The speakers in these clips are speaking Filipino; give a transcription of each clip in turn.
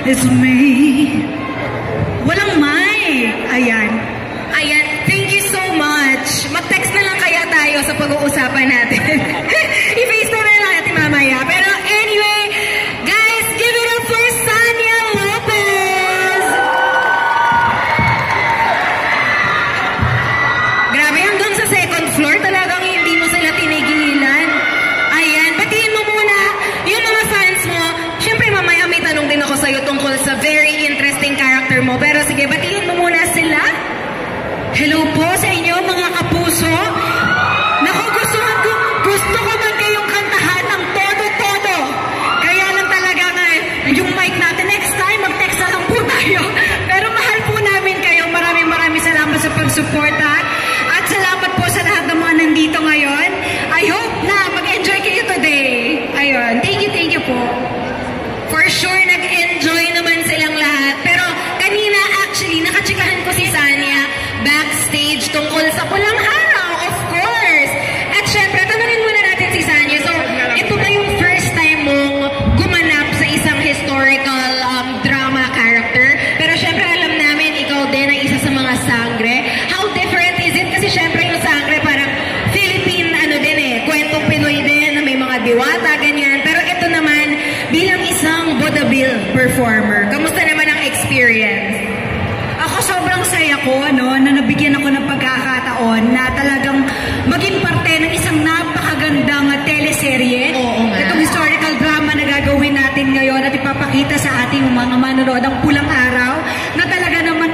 it's me. Walang mic. Ayan. Ayan, thank you so much. Mag-text na lang kaya tayo sa pag-uusapan natin. I-face na lang natin mamaya. Pero anyway, guys, give it up for Sanya Lopez! Grabe, hanggang sa second floor, talagang hindi mo sila tinigilan. Ayan, batiin mo muna yung mga fans mo. Siyempre, mamaya may tanong din ako sa'yo tungkol sa very interesting character mo. Pero sige, batiin mo muna sila. Hello po sa inyo, mga kapuso. Naku, gusto ko man kayong kantahan ng todo-todo. Kaya lang talaga nga, yung mic natin, next time, mag-text na lang po tayo. Pero mahal po namin kayo. Maraming salamat sa pag-suporta. At salamat po sa lahat ng mga nandito ngayon. I hope na mag-enjoy kayo today. Ayun, thank you po. For sure, nag-enjoy naman silang lahat. Pero kanina, actually, nakachikahan ko si Sanya backstage tungkol sa Pulang Araw, of course. At syempre, tanungin muna natin si Sanya. So, ito ba yung first time mong gumanap sa isang historical drama character? Pero syempre, alam namin, ikaw din ay isa sa mga sangre. How different is it? Kasi syempre, yung sangre parang Philippine, kwentong Pinoy din, na may mga diwata, ganyan. Pero ito naman, bilang isang vaudeville performer, kamusta naman ang experience? Ako sobrang saya ko, na nabigyan ako ng pagkakataon na talagang maging parte ng isang napakagandang teleserye. Oo nga. Itong historical drama na gagawin natin ngayon at ipapakita sa ating mga manonood ang Pulang Araw na talaga naman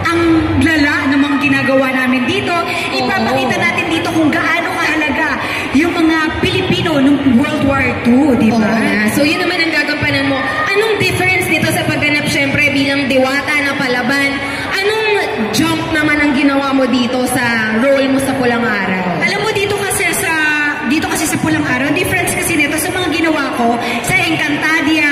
ang lala ng mga ginagawa namin dito. Ipapakita natin dito kung gaano kahalaga yung mga Pilipino nung World War II, di ba? So yun naman ang gagampanan mo. Anong difference dito sa pagganap syempre bilang diwata na palaban? Anong jump naman ang ginawa mo dito sa role mo sa Pulang Araw? Alam mo, dito kasi sa Pulang Araw, difference kasi nito sa mga ginawa ko sa Encantadia,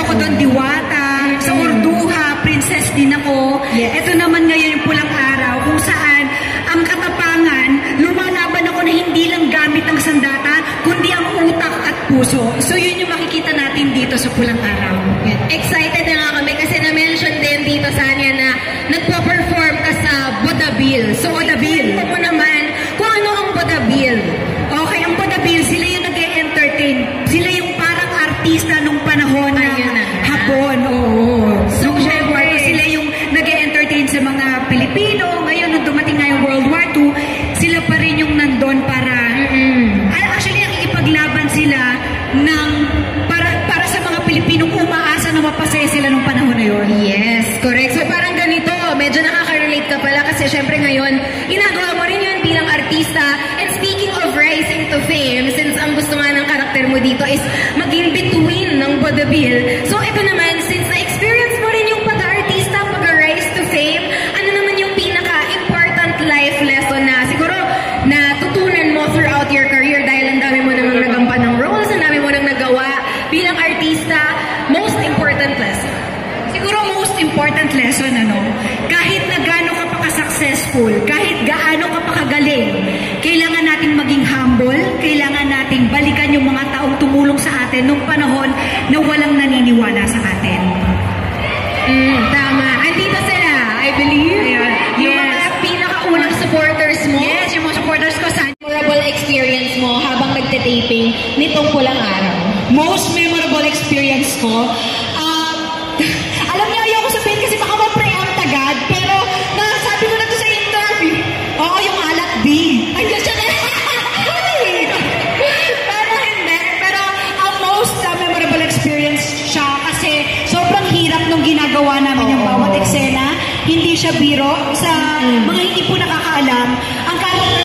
ako doon diwata, sa Urduha, princess din ako. Yes. Ito naman ngayon yung Pulang Araw kung saan ang katapangan, lumalaban ako na hindi lang gamit ang sandata, kundi ang utak at puso. So yun yung makikita natin dito sa Pulang Araw. Excited na nga kami kasi na-mention din dito Sanya na nagpa-perform ka sa vaudeville. So vaudeville, ito mo naman kung ano ang vaudeville. Okay, ang vaudeville, sila yung nag-e-entertain. Sila yung parang artista nung panahon ng Hapon. Oo. So, syempre, sila yung nag-e-entertain sa mga Pilipino. Ngayon, nung dumating nga yung World War II, sila pa rin yung nandun para... Actually, nakikipaglaban sila para sa mga Pilipinong umaasa na mapasaya sila nung panahon na yun. Yes, correct. So parang ganito, medyo nakaka-relate ka pala kasi syempre ngayon, ginagawa mo rin yun bilang artista. And speaking of rising to fame, since ang gusto nga ng karakter mo dito is maging between ng vaudeville. So ito naman, since na-experience mo rin yung pag-artista, pag-rise to fame, ano naman yung pinaka-important life lesson na siguro natutunan mo throughout your career dahil ang dami mo namang nagampan ng roles, ang dami mo nang nagawa bilang artista, most important lesson? Siguro most important lesson, kahit na gaano ka pa ka-successful, kahit gaano ka pa kagaling, kailangan nating maging humble, kailangan nating balikan yung mga taong tumulong sa atin nung panahon na walang naniniwala sa atin. Tama. Andito sila, I believe. Ayan. Yung mga pinakaunang supporters mo. Yes, yung mga supporters ko sa Memorable experience mo habang nagte-taping nitong Pulang Araw. most memorable experience ko. Alam niyo, ayoko sabihin kasi baka ma-preempt agad, pero nasabi ko na to sa interview. Oo, yung alat B. Ay, just pero hindi. Pero ang most memorable experience siya kasi sobrang hirap nung ginagawa namin yung bawat eksena. Hindi siya biro. Sa mga hindi po nakakaalam, ang